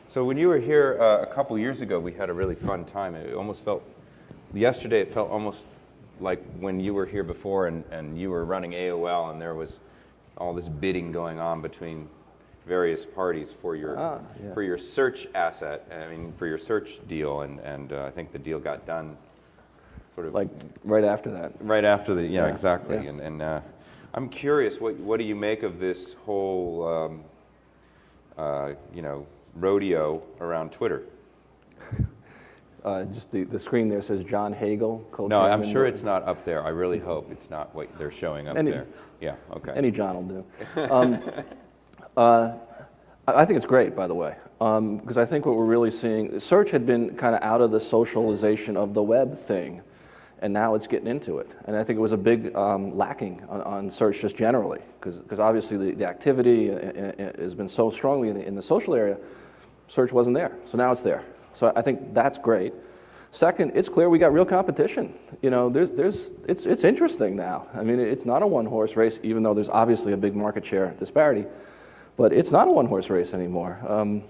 So when you were here a couple years ago, we had a really fun time. It almost felt, yesterday it felt almost like when you were here before and you were running AOL and there was all this bidding going on between various parties for your search asset, for your search deal, and I think the deal got done sort of... Like right after that. Right after yeah. Exactly. Yeah. And I'm curious, what do you make of this whole, rodeo around Twitter? Just the screen there says John Hagel. No, I'm sure it's not up there. I really hope it's not what they're showing up there. Yeah, okay. Any John will do. I think it's great, by the way, because I think what we're really seeing, search had been kind of out of the socialization of the web thing, and now it's getting into it. And I think it was a big lacking on search just generally, because obviously the activity has been so strongly in the social area, search wasn't there, so now it's there. So I think that's great. Second, it's clear we got real competition. It's interesting now. I mean, it's not a one-horse race, even though there's obviously a big market share disparity. But it's not a one-horse race anymore. And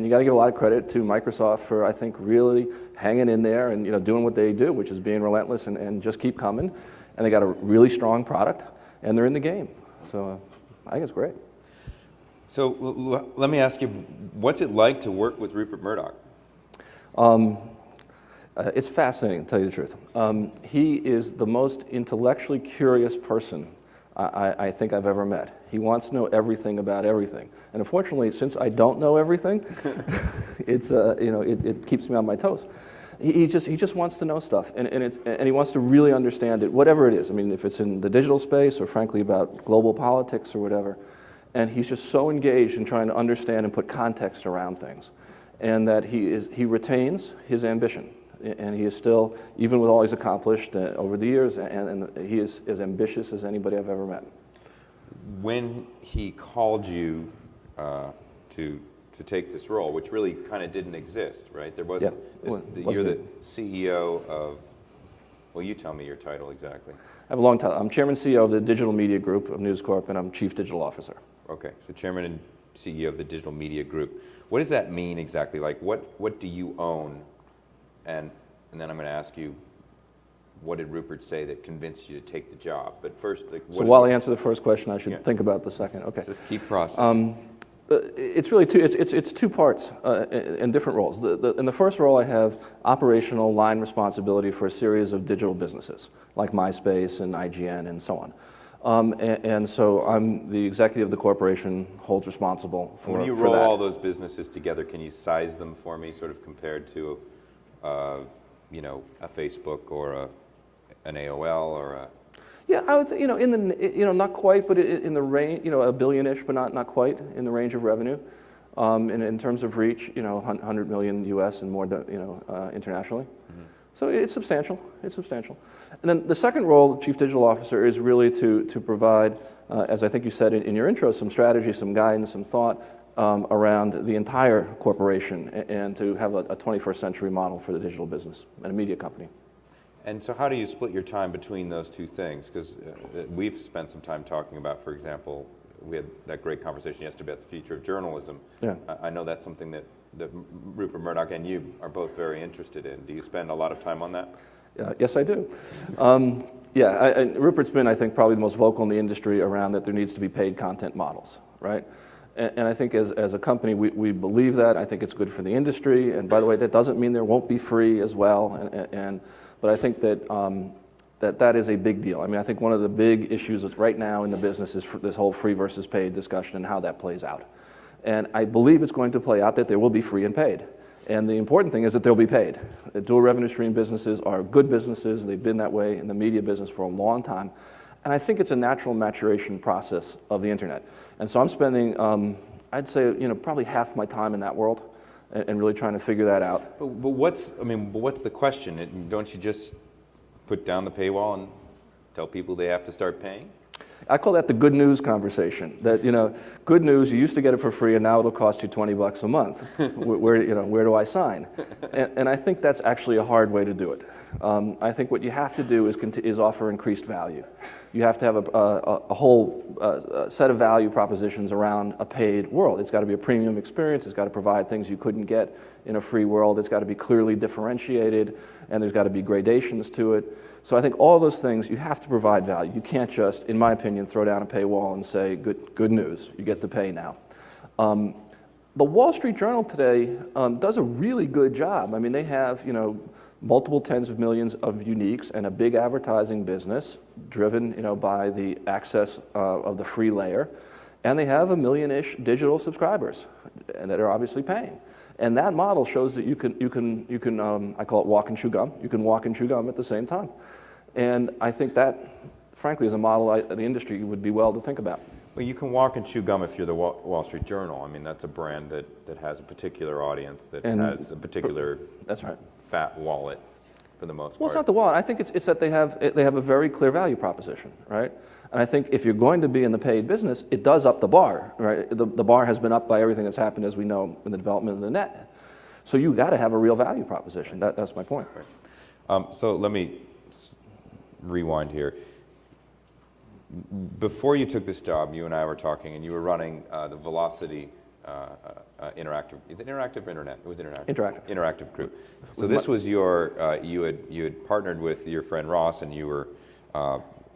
you got to give a lot of credit to Microsoft for, I think, really hanging in there and doing what they do, which is being relentless and just keep coming. And they got a really strong product, and they're in the game. So I think it's great. So let me ask you, what's it like to work with Rupert Murdoch? It's fascinating, to tell you the truth. He is the most intellectually curious person I think I've ever met. He wants to know everything about everything, and unfortunately, since I don't know everything, it keeps me on my toes. He just wants to know stuff, and he wants to really understand it, whatever it is. I mean, if it's in the digital space or frankly about global politics or whatever, and he's just so engaged in trying to understand and put context around things, and that he retains his ambition. And he is still, even with all he's accomplished over the years, and he is as ambitious as anybody I've ever met. When he called you to take this role, which really kind of didn't exist, right? There wasn't. Yeah. You're the CEO of. Well, you tell me your title exactly. I have a long title. I'm Chairman and CEO of the Digital Media Group of News Corp, and I'm Chief Digital Officer. Okay, so Chairman and CEO of the Digital Media Group. What does that mean exactly? Like, what do you own? And then I'm going to ask you, what did Rupert say that convinced you to take the job? But first, so while I answer the first question, I should think about the second. Okay. Just keep processing. It's really it's two parts in different roles. In the first role, I have operational line responsibility for a series of digital businesses like MySpace and IGN and so on. And so I'm the executive of the corporation, holds responsible for that. When you roll all those businesses together, can you size them for me, sort of compared to a Facebook or an AOL or a... Yeah, I would say, not quite, but in the range, a billion-ish, but not quite in the range of revenue. And in terms of reach, 100 million US and more, internationally. Mm-hmm. So it's substantial. It's substantial. And then the second role, Chief Digital Officer, is really to provide, as I think you said in your intro, some strategy, some guidance, some thought around the entire corporation, and to have a 21st century model for the digital business and a media company. And so how do you split your time between those two things? Because we've spent some time talking about, for example, we had that great conversation yesterday about the future of journalism. Yeah. I know that's something that Rupert Murdoch and you are both very interested in. Do you spend a lot of time on that? Yes, I do. Rupert's been, I think, probably the most vocal in the industry around that there needs to be paid content models, right? And I think as a company, we believe that. I think it's good for the industry. And by the way, that doesn't mean there won't be free as well. But I think that is a big deal. I mean, I think one of the big issues right now in the business is this whole free versus paid discussion and how that plays out. And I believe it's going to play out that there will be free and paid. And the important thing is that they'll be paid. The dual revenue stream businesses are good businesses. They've been that way in the media business for a long time. And I think it's a natural maturation process of the internet. And so I'm spending, I'd say, probably half my time in that world and really trying to figure that out. But what's the question? Don't you just put down the paywall and tell people they have to start paying? I call that the good news conversation. That, good news, you used to get it for free, and now it'll cost you $20 a month. Where do I sign? And I think that's actually a hard way to do it. I think what you have to do is offer increased value. You have to have a whole set of value propositions around a paid world. It's got to be a premium experience. It's got to provide things you couldn't get in a free world. It's got to be clearly differentiated, and there's got to be gradations to it. So I think all those things, you have to provide value. You can't just, in my opinion, throw down a paywall and say, good news, you get to pay now. The Wall Street Journal today does a really good job. I mean, they have, multiple tens of millions of uniques and a big advertising business driven, by the access of the free layer. And they have 1 million-ish digital subscribers and that are obviously paying. And that model shows that you can I call it walk and chew gum. You can walk and chew gum at the same time. And I think that, frankly, is a model the industry would be well to think about. Well, you can walk and chew gum if you're the Wall Street Journal. I mean, that's a brand that has a particular audience, that has a particular that's right. fat wallet for the most part. Well, it's not the wallet. I think it's that they have a very clear value proposition, right? And I think if you're going to be in the paid business, it does up the bar, right? The bar has been upped by everything that's happened, as we know, in the development of the net. So you got to have a real value proposition. That's my point. Right. So let me rewind here. Before you took this job, you and I were talking, and you were running the Velocity interactive. Is it interactive or internet? It was interactive. Interactive group. So this was your. You had partnered with your friend Ross, and you were,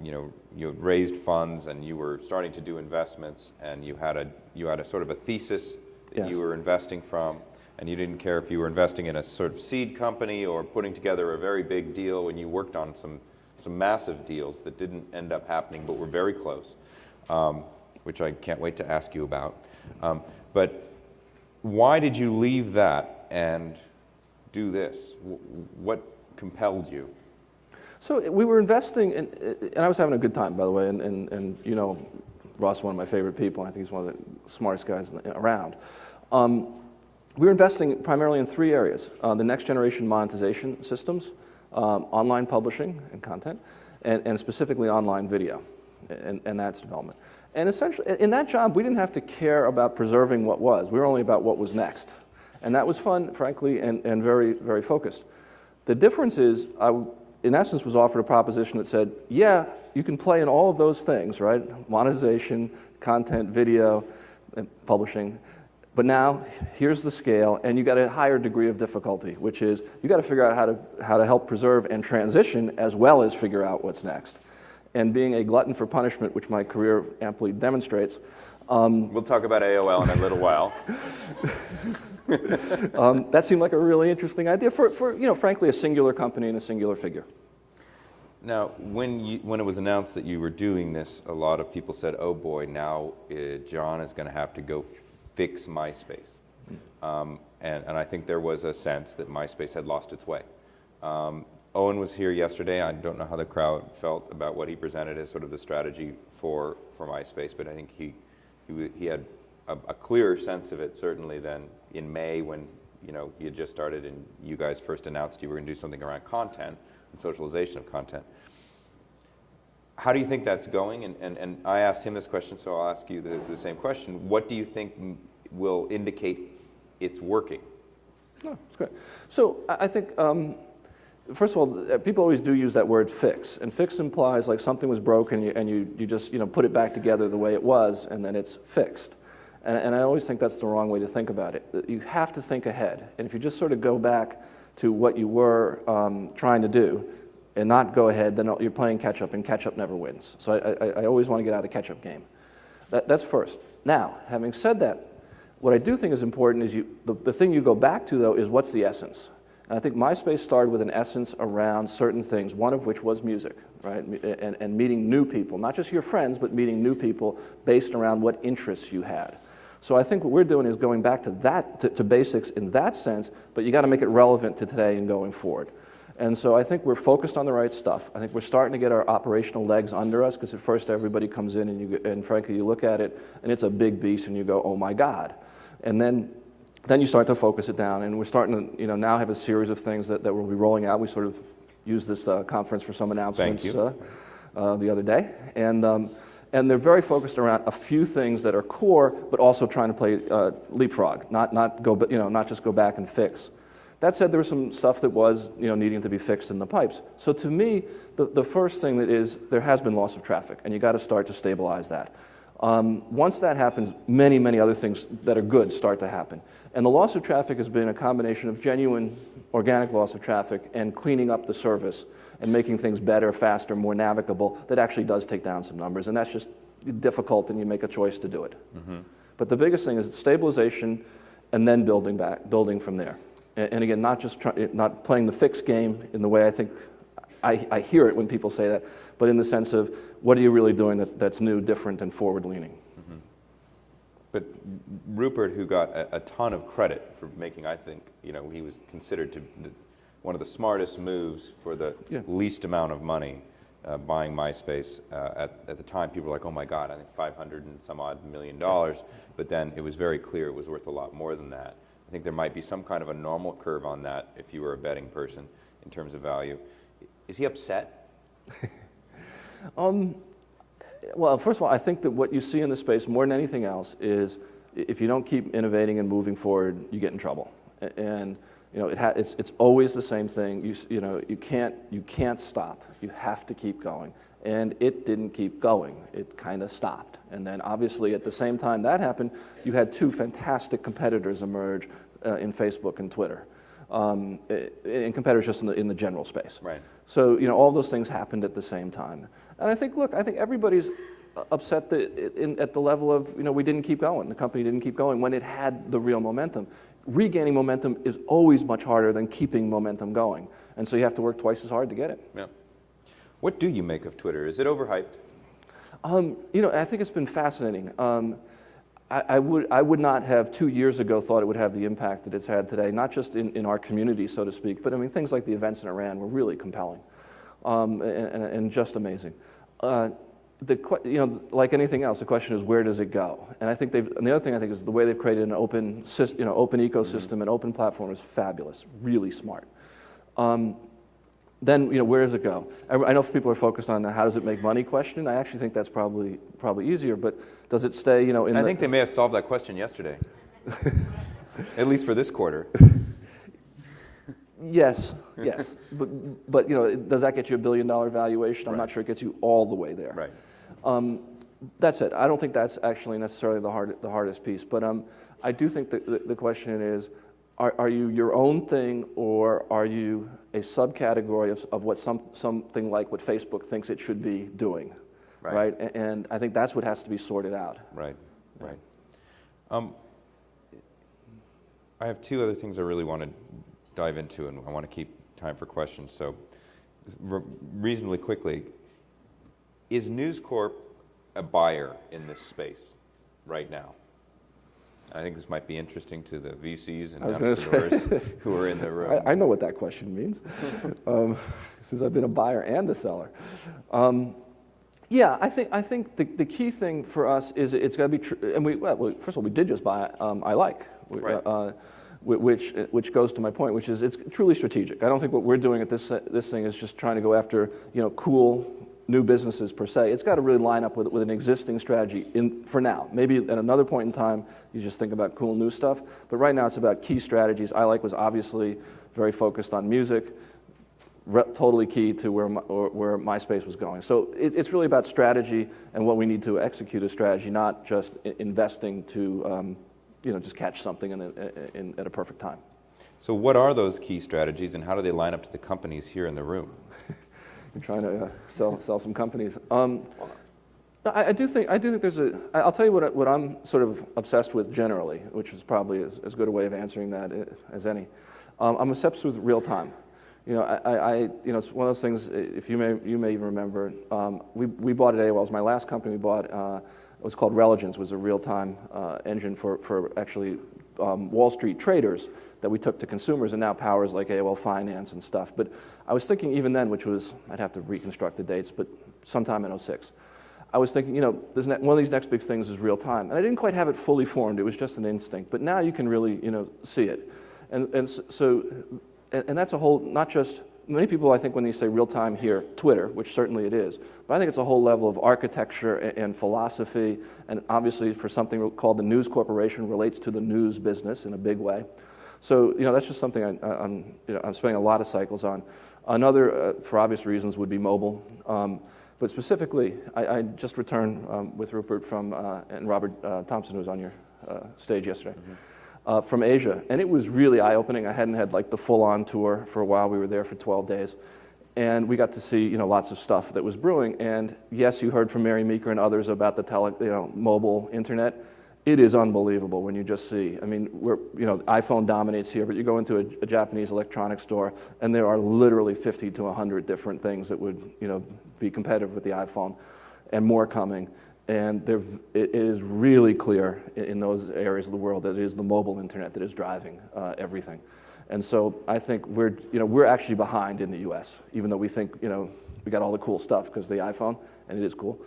you had raised funds, and you were starting to do investments, and you had a sort of a thesis that you were investing from, and you didn't care if you were investing in a sort of seed company or putting together a very big deal. When you worked on some massive deals that didn't end up happening, but were very close, which I can't wait to ask you about. But why did you leave that and do this? What compelled you? So we were investing, and I was having a good time, by the way, and Ross is one of my favorite people, and I think he's one of the smartest guys around. We were investing primarily in 3 areas: the next generation monetization systems, online publishing and content, and specifically online video, and that's development. And essentially, in that job, we didn't have to care about preserving what was. We were only about what was next. And that was fun, frankly, and very, very focused. The difference is, I, in essence, was offered a proposition that said, yeah, you can play in all of those things, right? Monetization, content, video, and publishing. But now, here's the scale, and you got a higher degree of difficulty, which is you got to figure out how to help preserve and transition, as well as figure out what's next. And being a glutton for punishment, which my career amply demonstrates. We'll talk about AOL in a little while. That seemed like a really interesting idea for frankly, a singular company and a singular figure. Now, when it was announced that you were doing this, a lot of people said, "Oh boy, now John is going to have to go fix MySpace." And I think there was a sense that MySpace had lost its way. Owen was here yesterday. I don't know how the crowd felt about what he presented as sort of the strategy for MySpace, but I think he had a clearer sense of it certainly than in May when he had just started and you guys first announced you were going to do something around content and socialization of content. How do you think that's going? And I asked him this question, so I'll ask you the same question. What do you think will indicate it's working? Oh, that's great. So I think. First of all, people always do use that word fix, and fix implies like something was broken and you just put it back together the way it was, and then it's fixed. And I always think that's the wrong way to think about it. You have to think ahead, and if you just sort of go back to what you were trying to do and not go ahead, then you're playing catch up, and catch up never wins. So I always want to get out of the catch up game. That's first. Now, having said that, what I do think is important is the thing you go back to though is what's the essence. And I think MySpace started with an essence around certain things, one of which was music, right? And meeting new people, not just your friends, but meeting new people based around what interests you had. So I think what we're doing is going back to that, to basics in that sense, but you got to make it relevant to today and going forward. And so I think we're focused on the right stuff. I think we're starting to get our operational legs under us, because at first everybody comes in and frankly you look at it and it's a big beast and you go, oh my God. And then you start to focus it down, and we're starting to now have a series of things that we'll be rolling out. We sort of used this conference for some announcements the other day, and And they're very focused around a few things that are core, but also trying to play leapfrog, not just go back and fix. That said, there was some stuff that was needing to be fixed in the pipes. So to me, the first thing that is, there has been loss of traffic, and you got to start to stabilize that. Once that happens, many, many other things that are good start to happen. And the loss of traffic has been a combination of genuine organic loss of traffic and cleaning up the service and making things better, faster, more navigable. That actually does take down some numbers, and that's just difficult, and you make a choice to do it. Mm-hmm. But the biggest thing is stabilization and then building from there. And again, not playing the fix game in the way I think I hear it when people say that, but in the sense of what are you really doing that's new, different, and forward-leaning. Mm-hmm. But Rupert, who got a ton of credit for making, I think, he was considered to one of the smartest moves for the least amount of money, buying MySpace. At the time, people were like, oh my God, I think $500 and some odd million. But then it was very clear it was worth a lot more than that. I think there might be some kind of a normal curve on that if you were a betting person in terms of value. Is he upset? Well, first of all, I think that what you see in the space more than anything else is if you don't keep innovating and moving forward, you get in trouble. And it's always the same thing. You can't stop. You have to keep going. And it didn't keep going. It kind of stopped. And then obviously at the same time that happened, you had two fantastic competitors emerge in Facebook and Twitter. And competitors just in the general space. Right. So all those things happened at the same time. And I think everybody's upset at the level of we didn't keep going. The company didn't keep going when it had the real momentum. Regaining momentum is always much harder than keeping momentum going, and so you have to work twice as hard to get it. Yeah. What do you make of Twitter? Is it overhyped? I think it's been fascinating. I would not have 2 years ago thought it would have the impact that it's had today, not just in our community, so to speak, but things like the events in Iran were really compelling and just amazing. Like anything else, the question is where does it go? And I think and the other thing I think is the way they've created an open ecosystem and open platform is fabulous, really smart. Then where does it go? I know people are focused on the how does it make money question. I actually think that's probably easier, but does it stay I think they may have solved that question yesterday, at least for this quarter. Yes, but does that get you $1 billion valuation? I'm not sure it gets you all the way there. Right. That's it. I don't think that's actually necessarily the hardest piece, but I do think that the question is, are you your own thing, or are you a subcategory of what something like what Facebook thinks it should be doing, right? And I think that's what has to be sorted out. Right. I have two other things I really want to dive into, and I want to keep time for questions. So, reasonably quickly, is News Corp a buyer in this space right now? I think this might be interesting to the VCs and entrepreneurs who are in the room. I know what that question means, since I've been a buyer and a seller. I think the key thing for us is it's got to be true. And first of all, we did just buy which goes to my point, which is it's truly strategic. I don't think what we're doing at this thing is just trying to go after cool new businesses per se. It's got to really line up with an existing strategy for now. Maybe at another point in time, you just think about cool new stuff. But right now, it's about key strategies. was obviously very focused on music, totally key to where MySpace was going. So it's really about strategy and what we need to execute a strategy, not just investing to just catch something at a perfect time. So what are those key strategies, and how do they line up to the companies here in the room? You're trying to sell some companies. I do think there's I'll tell you what I'm sort of obsessed with generally, which is probably as good a way of answering that as any. I'm obsessed with real time. It's one of those things. If you may even remember, we bought at AOL. It was my last company we bought. It was called Religence. Was a real time engine for actually Wall Street traders that we took to consumers, and now powers like AOL Finance and stuff. But I was thinking even then, which was, I'd have to reconstruct the dates, but sometime in 2006, I was thinking, one of these next big things is real time. And I didn't quite have it fully formed. It was just an instinct. But now you can really, see it. And that's a whole, not just many people, I think, when they say real-time hear Twitter, which certainly it is, but I think it's a whole level of architecture and philosophy, and obviously for something called the News Corporation relates to the news business in a big way. So, that's just something I'm spending a lot of cycles on. Another, for obvious reasons, would be mobile. But specifically, I just returned with Rupert and Robert Thompson, who was on your stage yesterday, from Asia. And it was really eye-opening. I hadn't had like the full-on tour for a while. We were there for 12 days. And we got to see, lots of stuff that was brewing. And yes, you heard from Mary Meeker and others about the mobile internet. It is unbelievable when you just see. I mean, iPhone dominates here, but you go into a Japanese electronics store, and there are literally 50 to 100 different things that would, be competitive with the iPhone, and more coming. And it is really clear in those areas of the world that it is the mobile internet that is driving everything. And so I think we're actually behind in the U.S., even though we think, we got all the cool stuff because of the iPhone, and it is cool.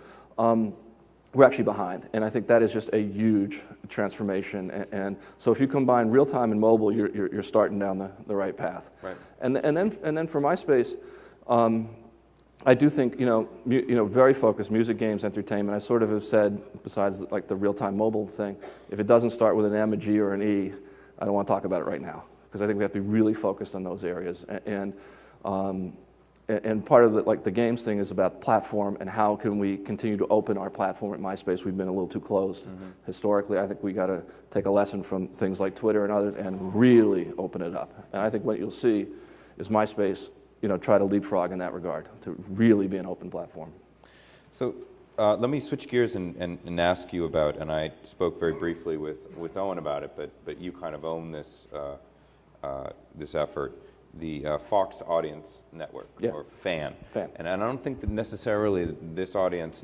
We're actually behind, and I think that is just a huge transformation. And so, if you combine real time and mobile, you're starting down the right path. Right. And then for MySpace, I do think very focused music, games, entertainment. I sort of have said, besides like the real time mobile thing, if it doesn't start with an M, a G, or an E, I don't want to talk about it right now because I think we have to be really focused on those areas. And part of the games thing is about platform and how can we continue to open our platform at MySpace. We've been a little too closed historically. I think we got to take a lesson from things like Twitter and others and really open it up. And I think what you'll see is MySpace, try to leapfrog in that regard to really be an open platform. So let me switch gears and ask you about, and I spoke very briefly with Owen about it, but you kind of own this this effort. The Fox Audience Network, or FAN. And I don't think that necessarily this audience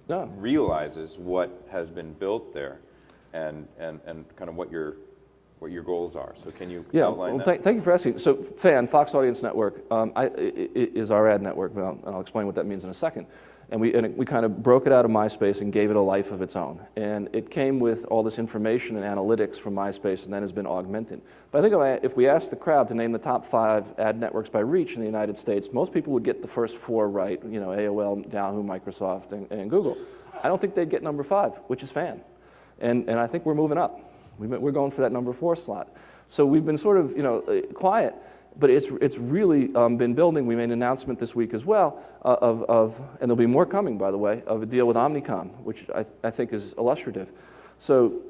realizes what has been built there and kind of what your goals are. So can you outline that? Thank you for asking. So FAN, Fox Audience Network, is our ad network, and I'll explain what that means in a second. And we kind of broke it out of MySpace and gave it a life of its own. And it came with all this information and analytics from MySpace and then has been augmented. But I think if we asked the crowd to name the top 5 ad networks by reach in the United States, most people would get the first 4 right, AOL, Yahoo, Microsoft, and Google. I don't think they'd get number 5, which is FAN. And I think we're moving up. We're going for that number 4 slot. So we've been sort of, quiet. But it's really been building. We made an announcement this week as well and there'll be more coming, by the way, of a deal with Omnicom, which I think is illustrative. So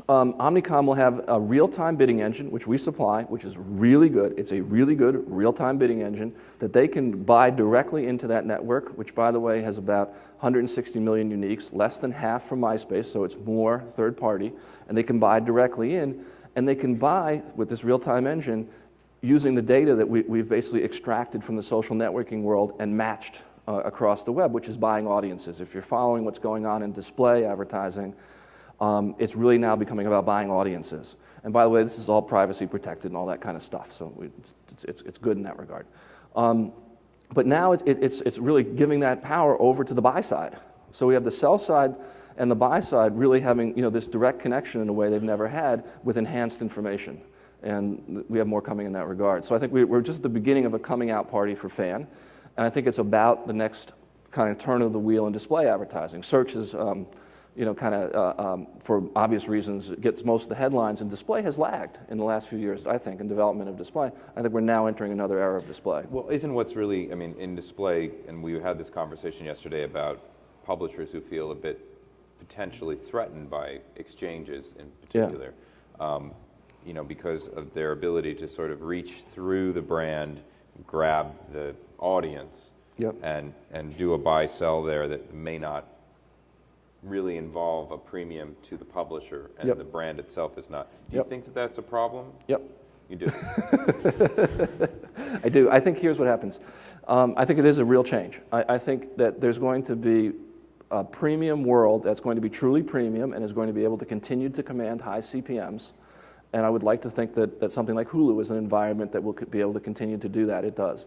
Omnicom will have a real-time bidding engine, which we supply, which is really good. It's a really good real-time bidding engine that they can buy directly into that network, which, by the way, has about 160 million uniques, less than half from MySpace, so it's more third-party, and they can buy directly in, and they can buy, with this real-time engine, using the data that we've basically extracted from the social networking world and matched across the web, which is buying audiences. If you're following what's going on in display advertising, it's really now becoming about buying audiences. And by the way, this is all privacy protected and all that kind of stuff, so it's good in that regard. But now it's really giving that power over to the buy side. So we have the sell side and the buy side really having this direct connection in a way they've never had with enhanced information. And we have more coming in that regard. So I think we're just at the beginning of a coming out party for FAN, and I think it's about the next kind of turn of the wheel in display advertising. Search is, for obvious reasons, it gets most of the headlines, and display has lagged in the last few years, I think, in development of display. I think we're now entering another era of display. Well, isn't what's really, in display, and we had this conversation yesterday about publishers who feel a bit potentially threatened by exchanges in particular. Because of their ability to sort of reach through the brand, grab the audience, and do a buy-sell there that may not really involve a premium to the publisher, and the brand itself is not. Do you think that that's a problem? Yep. You do? I do. I think here's what happens. I think it is a real change. I think that there's going to be a premium world that's going to be truly premium and is going to be able to continue to command high CPMs. And I would like to think that something like Hulu is an environment that will be able to continue to do that. It does.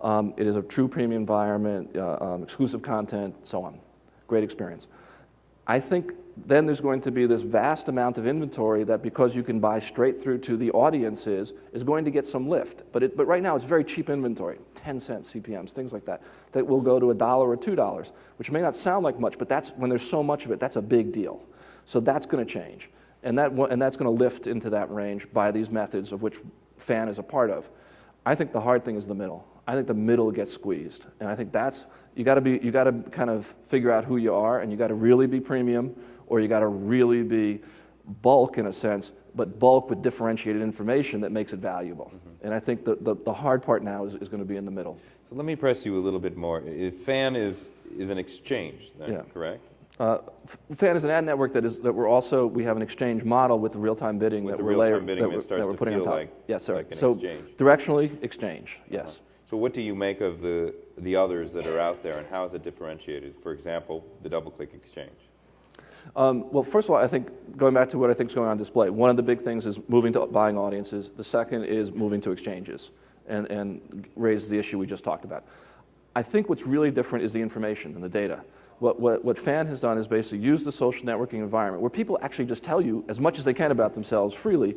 It is a true premium environment, exclusive content, so on. Great experience. I think then there's going to be this vast amount of inventory that, because you can buy straight through to the audiences, is going to get some lift. But right now it's very cheap inventory, 10 cents CPMs, things like that, that will go to $1 or $2, which may not sound like much, but that's, when there's so much of it, that's a big deal. So that's going to change. And that's going to lift into that range by these methods of which Fan is a part of. I think the hard thing is the middle. I think the middle gets squeezed, and I think that's, you got to kind of figure out who you are, and you got to really be premium, or you got to really be bulk in a sense, but bulk with differentiated information that makes it valuable. Mm-hmm. And I think the hard part now is going to be in the middle. So let me press you a little bit more. If Fan is an exchange, then, yeah. Correct? Fan is an ad network we have an exchange model with the real-time bidding that we're putting on top. Yes, sir. Like so exchange. Directionally exchange, yes. Uh-huh. So what do you make of the others that are out there, and how is it differentiated? For example, the DoubleClick exchange. Well, first of all, I think, going back to what I think is going on display, one of the big things is moving to buying audiences. The second is moving to exchanges and raise the issue we just talked about. I think what's really different is the information and the data. What Fan has done is basically use the social networking environment where people actually just tell you as much as they can about themselves freely,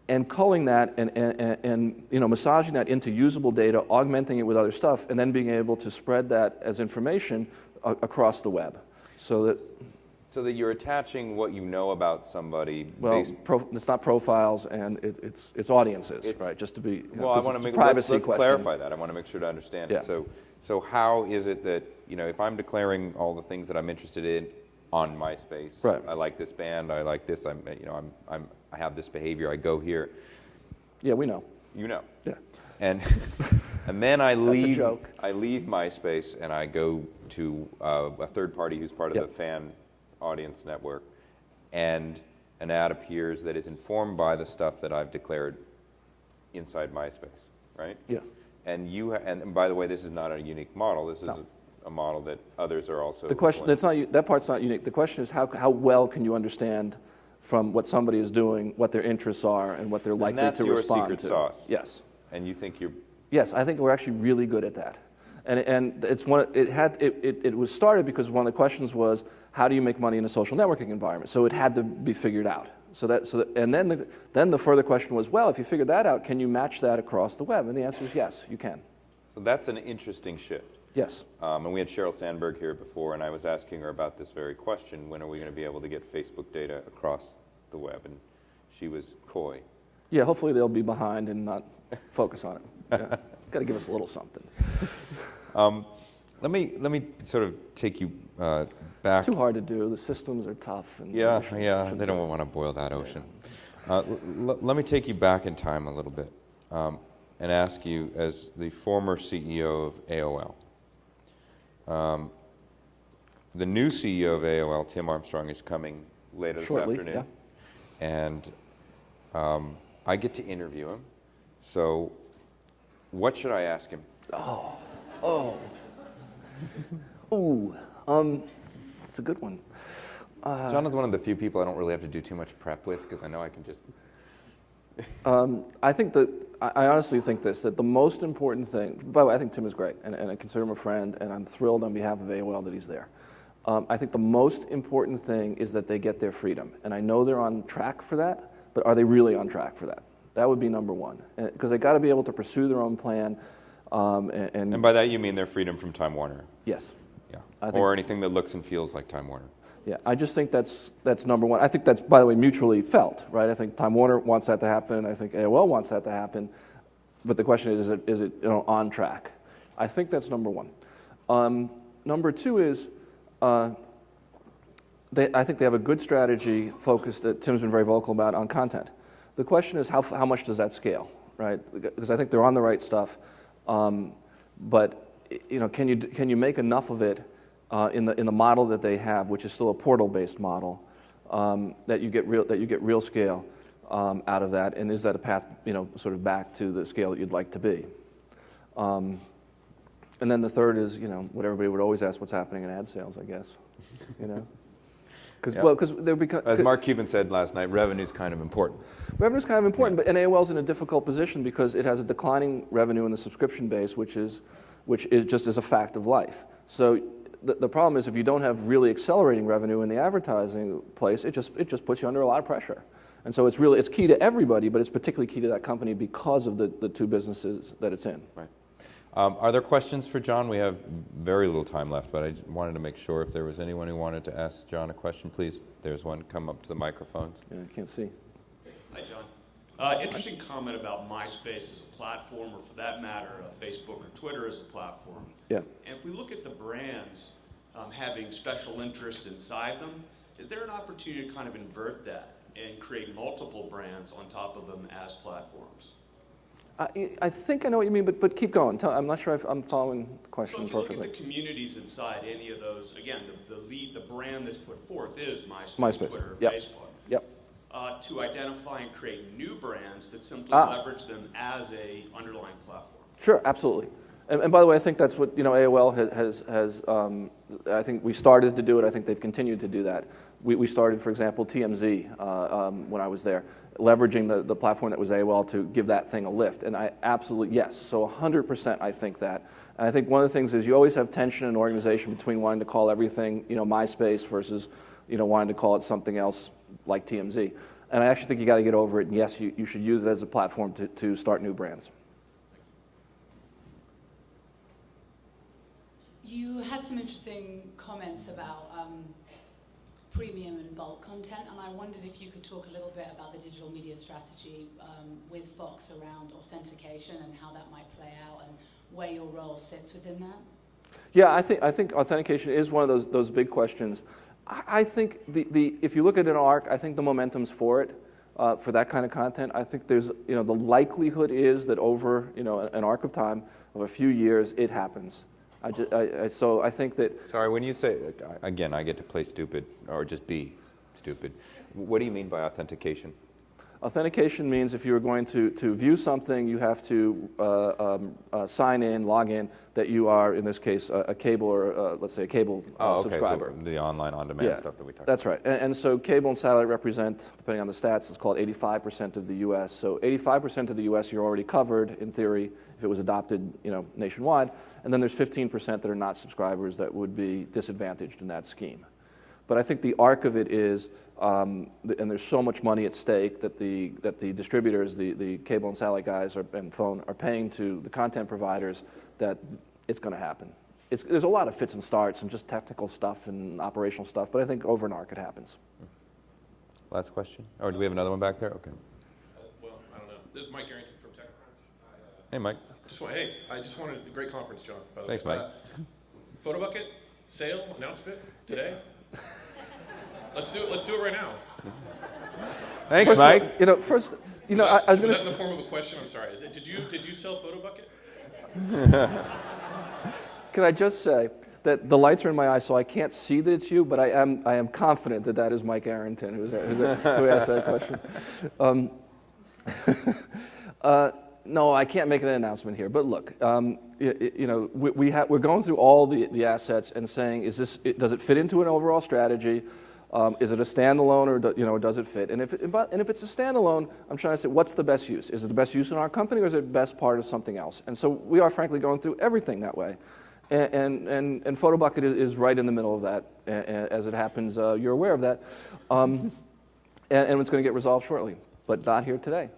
and culling that and massaging that into usable data, augmenting it with other stuff, and then being able to spread that as information across the web. So that you're attaching what you know about somebody. Well, it's not profiles, and it's audiences, right? Just to be. Well, I want to make privacy let's clarify that. I want to make sure to understand it. So how is it that, if I'm declaring all the things that I'm interested in on MySpace, right. I like this band, I like this, I have this behavior, I go here. Yeah, we know. You know. Yeah. And then I leave MySpace and I go to a third party who's part of the Fan audience network, and an ad appears that is informed by the stuff that I've declared inside MySpace, right? Yes. And by the way, this is not a unique model. This is a model that others are also. The question that part's not unique. The question is how well can you understand from what somebody is doing, what their interests are, and what they're likely to respond to. That's your secret sauce. Yes. And you think you're. Yes, I think we're actually really good at that. And it's it was started because one of the questions was, how do you make money in a social networking environment? So it had to be figured out. And then the further question was, well, if you figured that out, can you match that across the web? And the answer is yes, you can. So that's an interesting shift. Yes. And we had Sheryl Sandberg here before, and I was asking her about this very question: when are we going to be able to get Facebook data across the web? And she was coy. Yeah, hopefully they'll be behind and not focus on it. Yeah. Got to give us a little something. Let me sort of take you back. It's too hard to do. The systems are tough. And they don't want to boil that ocean. Let me take you back in time a little bit and ask you, as the former CEO of AOL, the new CEO of AOL, Tim Armstrong, is coming later this afternoon. Yeah. And I get to interview him. So what should I ask him? It's a good one. John is one of the few people I don't really have to do too much prep with, because I know I can just. I honestly think that the most important thing. By the way, I think Tim is great, and I consider him a friend, and I'm thrilled on behalf of AOL that he's there. I think the most important thing is that they get their freedom, and I know they're on track for that. But are they really on track for that? That would be number one, because they got to be able to pursue their own plan. And by that you mean their freedom from Time Warner? Yes. Yeah. Or anything that looks and feels like Time Warner. Yeah, I just think that's number one. I think that's, by the way, mutually felt, right? I think Time Warner wants that to happen. I think AOL wants that to happen. But the question is it on track? I think that's number one. Number two is I think they have a good strategy focused that Tim's been very vocal about on content. The question is how much does that scale, right? Because I think they're on the right stuff. But can you make enough of it in the model that they have, which is still a portal-based model, that you get real scale out of that, and is that a path sort of back to the scale that you'd like to be? And then the third is what everybody would always ask: what's happening in ad sales? I guess, Because as Mark Cuban said last night, revenue's kind of important. Revenue's kind of important, but AOL's in a difficult position because it has a declining revenue in the subscription base, which is just as a fact of life. So the problem is if you don't have really accelerating revenue in the advertising place, it just puts you under a lot of pressure. And so it's key to everybody, but it's particularly key to that company because of the two businesses that it's in. Right. Are there questions for John? We have very little time left, but I wanted to make sure if there was anyone who wanted to ask John a question, please. There's one. Come up to the microphones. Yeah, I can't see. Hi, John. Interesting comment about MySpace as a platform, or for that matter, Facebook or Twitter as a platform. Yeah. And if we look at the brands having special interests inside them, is there an opportunity to kind of invert that and create multiple brands on top of them as platforms? I think I know what you mean, but keep going. I'm not sure if I'm following the question perfectly. So if you look at the communities inside any of those, again, the brand that's put forth is MySpace. Twitter, Yep. Facebook. Yep. To identify and create new brands that simply leverage them as a underlying platform. Sure, absolutely. And by the way, I think that's what AOL has I think we started to do it. I think they've continued to do that. We started, for example, TMZ when I was there, leveraging the platform that was AOL to give that thing a lift. And I absolutely, yes, so 100% I think that. And I think one of the things is you always have tension in an organization between wanting to call everything MySpace versus wanting to call it something else like TMZ. And I actually think you got to get over it. And yes, you should use it as a platform to start new brands. You had some interesting comments about premium and bulk content, and I wondered if you could talk a little bit about the digital media strategy with Fox around authentication and how that might play out and where your role sits within that. Yeah, I think authentication is one of those big questions. I think if you look at an arc, I think the momentum's for it, for that kind of content. I think there's the likelihood is that over an arc of time of a few years, it happens. So I think that... Sorry, when you say, again, I get to play stupid or just be stupid. What do you mean by authentication? Authentication means if you're going to view something, you have to sign in, log in, that you are, in this case, a cable or, let's say, a cable subscriber. So the online on-demand stuff that we talked about. That's right. And so cable and satellite represent, depending on the stats, it's called 85% of the U.S. So 85% of the U.S. you're already covered, in theory, if it was adopted nationwide. And then there's 15% that are not subscribers that would be disadvantaged in that scheme. But I think the arc of it is, and there's so much money at stake that the distributors, the cable and satellite guys and phone are paying to the content providers that it's going to happen. There's a lot of fits and starts and just technical stuff and operational stuff, but I think over an arc it happens. Last question? Or do we have another one back there? Okay. Well, I don't know. This is Mike Arrington from TechCrunch. Hey, Mike. I just wanted a great conference, John. By the Thanks, way. Mike. Photobucket sale announcement today. Let's do it right now. Thanks, Mike. I was going to. Was that in the form of a question? I'm sorry. Did you sell Photobucket? Can I just say that the lights are in my eyes, so I can't see that it's you, but I am confident that is Mike Arrington who asked that question. No, I can't make an announcement here. But look, we're going through all the assets and saying, does it fit into an overall strategy? Is it a standalone, or does it fit? And if it's a standalone, I'm trying to say, what's the best use? Is it the best use in our company, or is it the best part of something else? And so we are, frankly, going through everything that way. And Photobucket is right in the middle of that. As it happens, you're aware of that. And it's going to get resolved shortly, but not here today.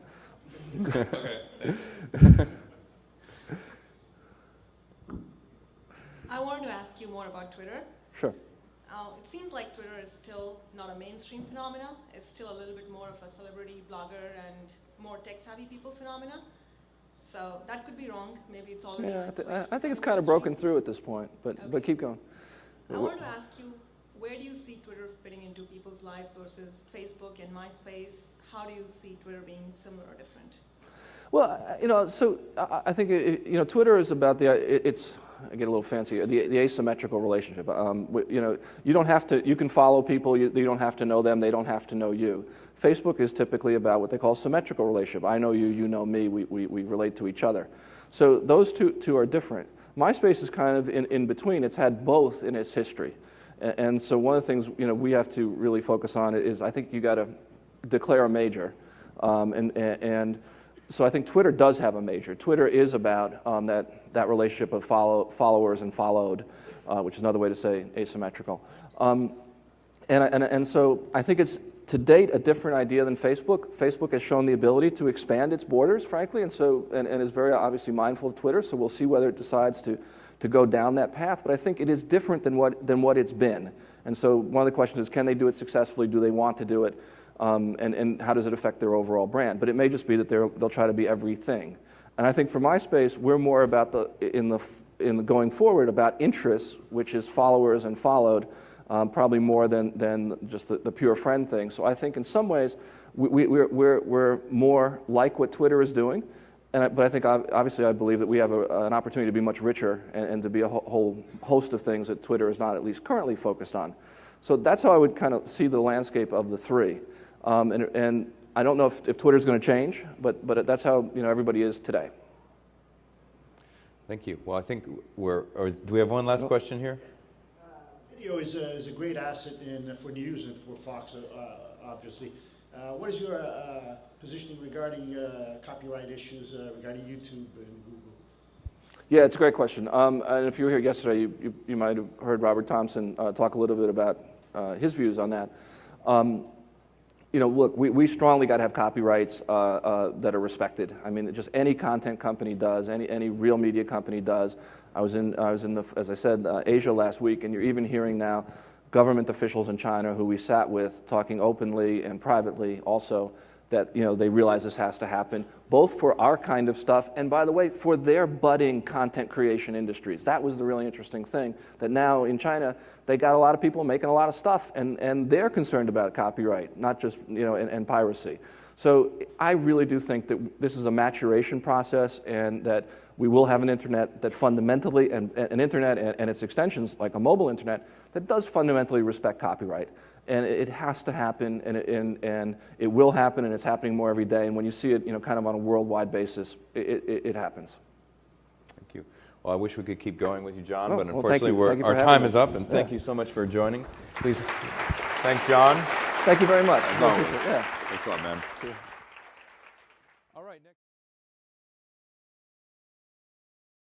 Okay, thanks. I wanted to ask you more about Twitter. Sure. It seems like Twitter is still not a mainstream phenomena. It's still a little bit more of a celebrity, blogger, and more tech-savvy people phenomena. So that could be wrong. Maybe it's already. Yeah, I think it's kind of broken through at this point, but keep going. I wanted to ask you, where do you see Twitter fitting into people's lives versus Facebook and MySpace? How do you see Twitter being similar or different? Well, so I think Twitter is about I get a little fancy. The asymmetrical relationship. You don't have to. You can follow people. You don't have to know them. They don't have to know you. Facebook is typically about what they call symmetrical relationship. I know you. You know me. We relate to each other. So those two are different. MySpace is kind of in between. It's had both in its history, and so one of the things we have to really focus on is I think you got to declare a major, and so I think Twitter does have a major. Twitter is about that that relationship of followers and followed, which is another way to say asymmetrical. And so I think it's, to date, a different idea than Facebook. Facebook has shown the ability to expand its borders, frankly, and is very obviously mindful of Twitter, so we'll see whether it decides to go down that path. But I think it is different than what it's been. And so one of the questions is, can they do it successfully? Do they want to do it? And how does it affect their overall brand? But it may just be that they'll try to be everything. And I think for MySpace, we're more about in the going forward about interests, which is followers and followed, probably more than just the pure friend thing. So I think in some ways we're more like what Twitter is doing, but I think obviously I believe that we have an opportunity to be much richer and to be a whole host of things that Twitter is not at least currently focused on. So that's how I would kind of see the landscape of the three. And I don't know if Twitter's going to change, but that's how everybody is today. Thank you. Well, I think do we have one last question here? Video is a great asset for news and for Fox, obviously. What is your positioning regarding copyright issues regarding YouTube and Google? Yeah, it's a great question. And if you were here yesterday, you might have heard Robert Thompson talk a little bit about his views on that. Look, we strongly got to have copyrights that are respected. I mean, just any content company does, any real media company does. I was in as I said, Asia last week, and you're even hearing now government officials in China who we sat with talking openly and privately also that they realize this has to happen, both for our kind of stuff and, by the way, for their budding content creation industries. That was the really interesting thing, that now in China they got a lot of people making a lot of stuff, and they're concerned about copyright, not just and piracy. So I really do think that this is a maturation process, and that we will have an internet that fundamentally, and an internet and its extensions, like a mobile internet, that does fundamentally respect copyright. And it has to happen, and it will happen, and it's happening more every day. And when you see it, kind of on a worldwide basis, it happens. Thank you. Well, I wish we could keep going with you, John, but well, unfortunately our time is up. And thank you so much for joining us. Please thank John. Thank you very much. Thanks a lot, man. See you.